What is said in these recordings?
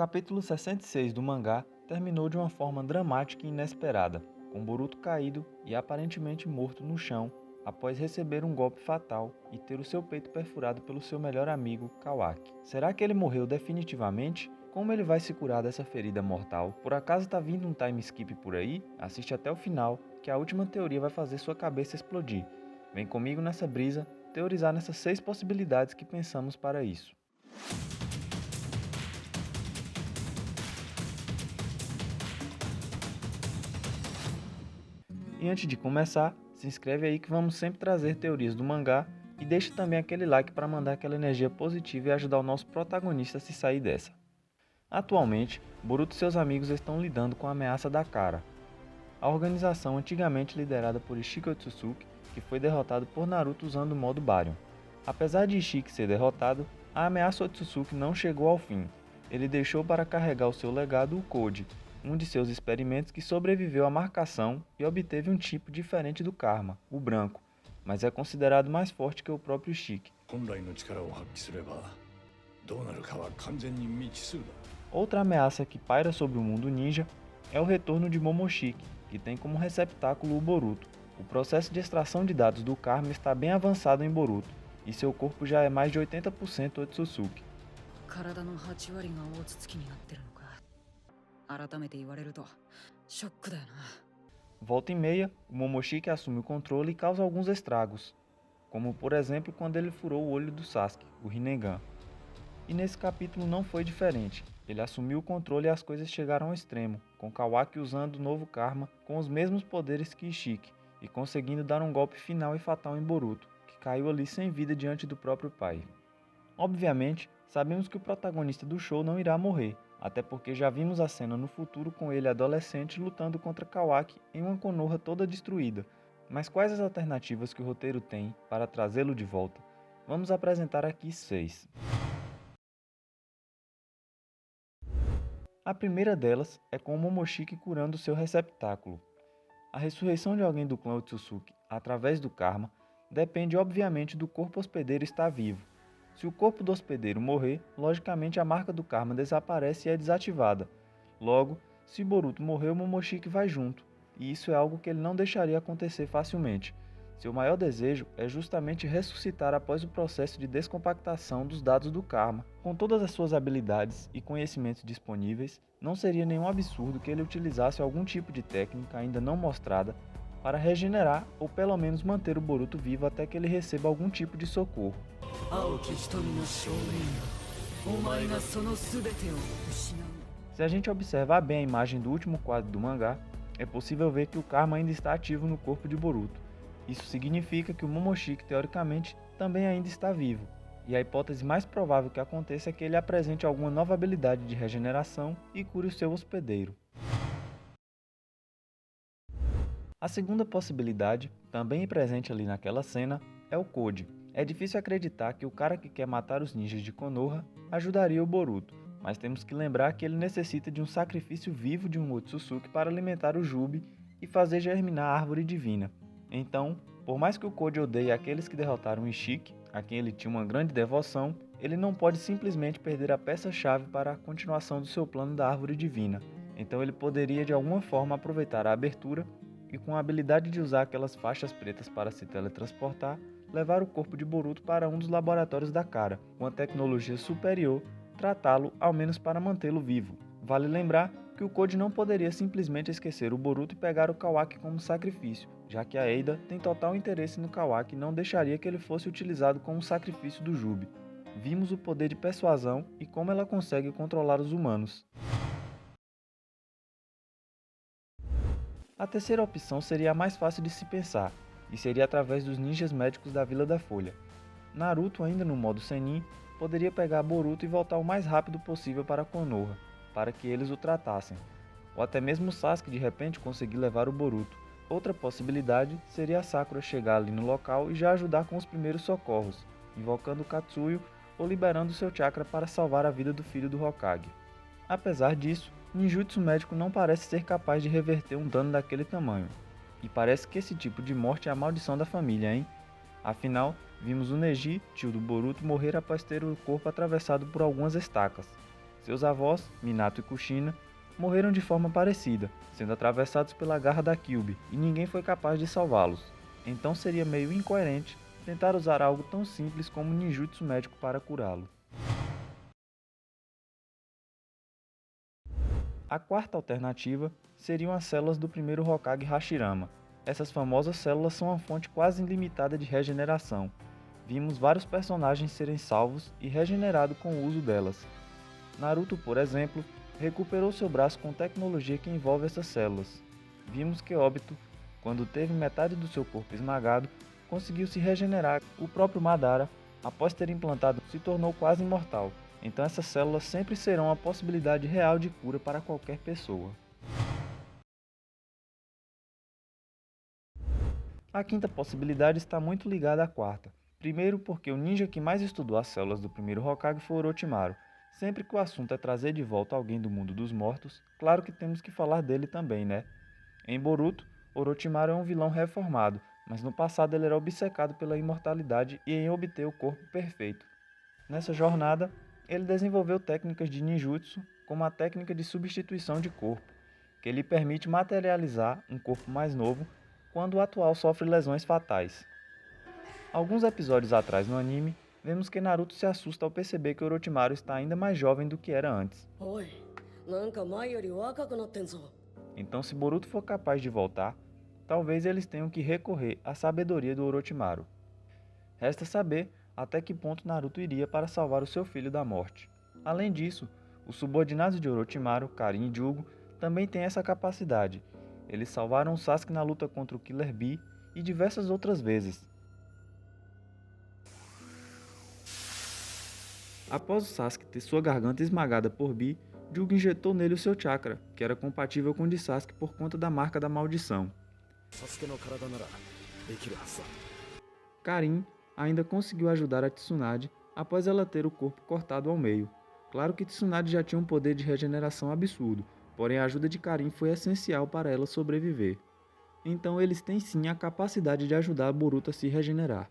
capítulo 66 do mangá terminou de uma forma dramática e inesperada, com Boruto caído e aparentemente morto no chão após receber um golpe fatal e ter o seu peito perfurado pelo seu melhor amigo, Kawaki. Será que ele morreu definitivamente? Como ele vai se curar dessa ferida mortal? Por acaso tá vindo um time skip por aí? Assiste até o final, que a última teoria vai fazer sua cabeça explodir. Vem comigo nessa brisa, teorizar nessas 6 possibilidades que pensamos para isso. E antes de começar, se inscreve aí que vamos sempre trazer teorias do mangá e deixa também aquele like para mandar aquela energia positiva e ajudar o nosso protagonista a se sair dessa. Atualmente, Boruto e seus amigos estão lidando com a ameaça da Kara, a organização antigamente liderada por Ishiki Otsutsuki, que foi derrotado por Naruto usando o modo Baryon. Apesar de Ishiki ser derrotado, a ameaça Otsutsuki não chegou ao fim. Ele deixou para carregar o seu legado o Code, um de seus experimentos que sobreviveu à marcação e obteve um tipo diferente do Karma, o branco, mas é considerado mais forte que o próprio Ishiki. Outra ameaça que paira sobre o mundo ninja é o retorno de Momoshiki, que tem como receptáculo o Boruto. O processo de extração de dados do Karma está bem avançado em Boruto, e seu corpo já é mais de 80% Otsutsuki. Volta e meia, o Momoshiki assume o controle e causa alguns estragos, como por exemplo quando ele furou o olho do Sasuke, o Rinnegan. E nesse capítulo não foi diferente. Ele assumiu o controle e as coisas chegaram ao extremo, com Kawaki usando o novo Karma com os mesmos poderes que Ishiki e conseguindo dar um golpe final e fatal em Boruto, que caiu ali sem vida diante do próprio pai. Obviamente, sabemos que o protagonista do show não irá morrer, até porque já vimos a cena no futuro com ele adolescente lutando contra Kawaki em uma Konoha toda destruída. Mas quais as alternativas que o roteiro tem para trazê-lo de volta? Vamos apresentar aqui 6. A primeira delas é com o Momoshiki curando seu receptáculo. A ressurreição de alguém do clã Otsutsuki, através do Karma, depende obviamente do corpo hospedeiro estar vivo. Se o corpo do hospedeiro morrer, logicamente a marca do Karma desaparece e é desativada. Logo, se Boruto morrer, o Momoshiki vai junto, e isso é algo que ele não deixaria acontecer facilmente. Seu maior desejo é justamente ressuscitar após o processo de descompactação dos dados do Karma. Com todas as suas habilidades e conhecimentos disponíveis, não seria nenhum absurdo que ele utilizasse algum tipo de técnica ainda não mostrada para regenerar ou pelo menos manter o Boruto vivo até que ele receba algum tipo de socorro. Se a gente observar bem a imagem do último quadro do mangá, é possível ver que o Karma ainda está ativo no corpo de Boruto. Isso significa que o Momoshiki, teoricamente, também ainda está vivo, e a hipótese mais provável que aconteça é que ele apresente alguma nova habilidade de regeneração e cure o seu hospedeiro. A segunda possibilidade, também presente ali naquela cena, é o Code. É difícil acreditar que o cara que quer matar os ninjas de Konoha ajudaria o Boruto, mas temos que lembrar que ele necessita de um sacrifício vivo de um Otsutsuki para alimentar o Jubi e fazer germinar a árvore divina. Então, por mais que o Code odeie aqueles que derrotaram Ishiki, a quem ele tinha uma grande devoção, ele não pode simplesmente perder a peça-chave para a continuação do seu plano da árvore divina. Então ele poderia de alguma forma aproveitar a abertura e, com a habilidade de usar aquelas faixas pretas para se teletransportar, levar o corpo de Boruto para um dos laboratórios da Kara, com a tecnologia superior, tratá-lo ao menos para mantê-lo vivo. Vale lembrar que o Code não poderia simplesmente esquecer o Boruto e pegar o Kawaki como sacrifício, já que a Eida tem total interesse no Kawaki e não deixaria que ele fosse utilizado como sacrifício do Jubi. Vimos o poder de persuasão e como ela consegue controlar os humanos. A terceira opção seria a mais fácil de se pensar, e seria através dos ninjas médicos da Vila da Folha. Naruto, ainda no modo Sennin, poderia pegar Boruto e voltar o mais rápido possível para Konoha, para que eles o tratassem, ou até mesmo Sasuke de repente conseguir levar o Boruto. Outra possibilidade seria a Sakura chegar ali no local e já ajudar com os primeiros socorros, invocando Katsuyo ou liberando seu chakra para salvar a vida do filho do Hokage. Apesar disso, ninjutsu médico não parece ser capaz de reverter um dano daquele tamanho, e parece que esse tipo de morte é a maldição da família, hein? Afinal, vimos o Neji, tio do Boruto, morrer após ter o corpo atravessado por algumas estacas. Seus avós, Minato e Kushina, morreram de forma parecida, sendo atravessados pela garra da Kyuubi, e ninguém foi capaz de salvá-los. Então seria meio incoerente tentar usar algo tão simples como um ninjutsu médico para curá-lo. A quarta alternativa seriam as células do primeiro Hokage Hashirama. Essas famosas células são uma fonte quase ilimitada de regeneração. Vimos vários personagens serem salvos e regenerados com o uso delas. Naruto, por exemplo, recuperou seu braço com tecnologia que envolve essas células. Vimos que Obito, quando teve metade do seu corpo esmagado, conseguiu se regenerar. O próprio Madara, após ter implantado, se tornou quase imortal. Então essas células sempre serão uma possibilidade real de cura para qualquer pessoa. A quinta possibilidade está muito ligada à quarta. Primeiro porque o ninja que mais estudou as células do primeiro Hokage foi Orochimaru. Sempre que o assunto é trazer de volta alguém do mundo dos mortos, claro que temos que falar dele também, né? Em Boruto, Orochimaru é um vilão reformado, mas no passado ele era obcecado pela imortalidade e em obter o corpo perfeito. Nessa jornada, ele desenvolveu técnicas de ninjutsu, como a técnica de substituição de corpo, que lhe permite materializar um corpo mais novo quando o atual sofre lesões fatais. Alguns episódios atrás no anime, vemos que Naruto se assusta ao perceber que Orochimaru está ainda mais jovem do que era antes. Então, se Boruto for capaz de voltar, talvez eles tenham que recorrer à sabedoria do Orochimaru. Resta saber até que ponto Naruto iria para salvar o seu filho da morte. Além disso, os subordinados de Orochimaru, Karin e Jugo, também têm essa capacidade. Eles salvaram Sasuke na luta contra o Killer Bee e diversas outras vezes. Após o Sasuke ter sua garganta esmagada por Bee, Jugo injetou nele o seu chakra, que era compatível com o de Sasuke por conta da marca da maldição. Karin ainda conseguiu ajudar a Tsunade após ela ter o corpo cortado ao meio. Claro que Tsunade já tinha um poder de regeneração absurdo, porém a ajuda de Karin foi essencial para ela sobreviver. Então eles têm sim a capacidade de ajudar Boruto a se regenerar.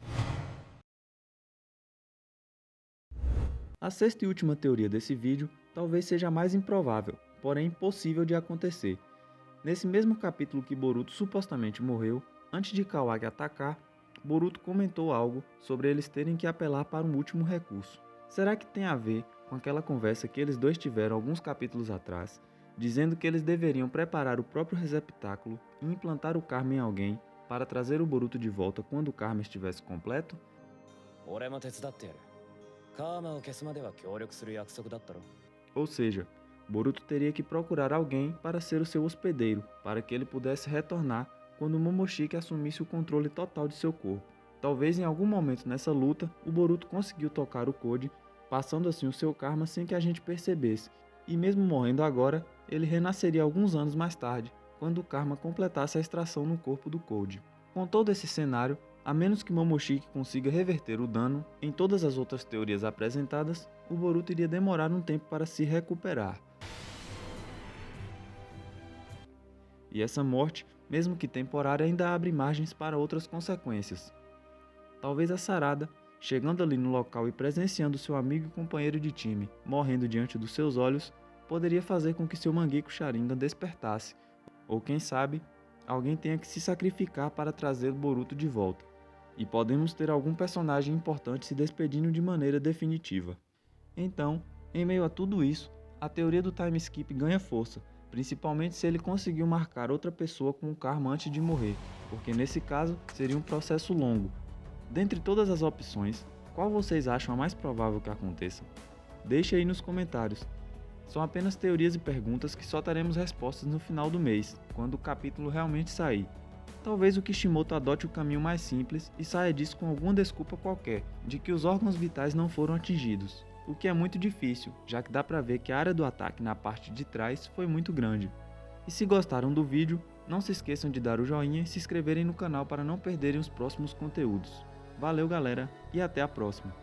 A sexta e última teoria desse vídeo talvez seja a mais improvável, porém impossível de acontecer. Nesse mesmo capítulo que Boruto supostamente morreu, antes de Kawaki atacar, Boruto comentou algo sobre eles terem que apelar para um último recurso. Será que tem a ver com aquela conversa que eles dois tiveram alguns capítulos atrás, dizendo que eles deveriam preparar o próprio receptáculo e implantar o karma em alguém para trazer o Boruto de volta quando o karma estivesse completo? Ou seja, Boruto teria que procurar alguém para ser o seu hospedeiro, para que ele pudesse retornar quando Momoshiki assumisse o controle total de seu corpo. Talvez em algum momento nessa luta, o Boruto conseguiu tocar o Code, passando assim o seu karma sem que a gente percebesse, e mesmo morrendo agora, ele renasceria alguns anos mais tarde, quando o karma completasse a extração no corpo do Code. Com todo esse cenário, a menos que Momoshiki consiga reverter o dano em todas as outras teorias apresentadas, o Boruto iria demorar um tempo para se recuperar. E essa morte, mesmo que temporária, ainda abre margens para outras consequências. Talvez a Sarada, chegando ali no local e presenciando seu amigo e companheiro de time morrendo diante dos seus olhos, poderia fazer com que seu Mangekyou Sharingan despertasse, ou quem sabe, alguém tenha que se sacrificar para trazer o Boruto de volta. E podemos ter algum personagem importante se despedindo de maneira definitiva. Então, em meio a tudo isso, a teoria do time skip ganha força, principalmente se ele conseguiu marcar outra pessoa com o karma antes de morrer, porque nesse caso seria um processo longo. Dentre todas as opções, qual vocês acham a mais provável que aconteça? Deixe aí nos comentários. São apenas teorias e perguntas que só teremos respostas no final do mês, quando o capítulo realmente sair. Talvez o Kishimoto adote o caminho mais simples e saia disso com alguma desculpa qualquer, de que os órgãos vitais não foram atingidos, o que é muito difícil, já que dá pra ver que a área do ataque na parte de trás foi muito grande. E se gostaram do vídeo, não se esqueçam de dar o joinha e se inscreverem no canal para não perderem os próximos conteúdos. Valeu galera, e até a próxima!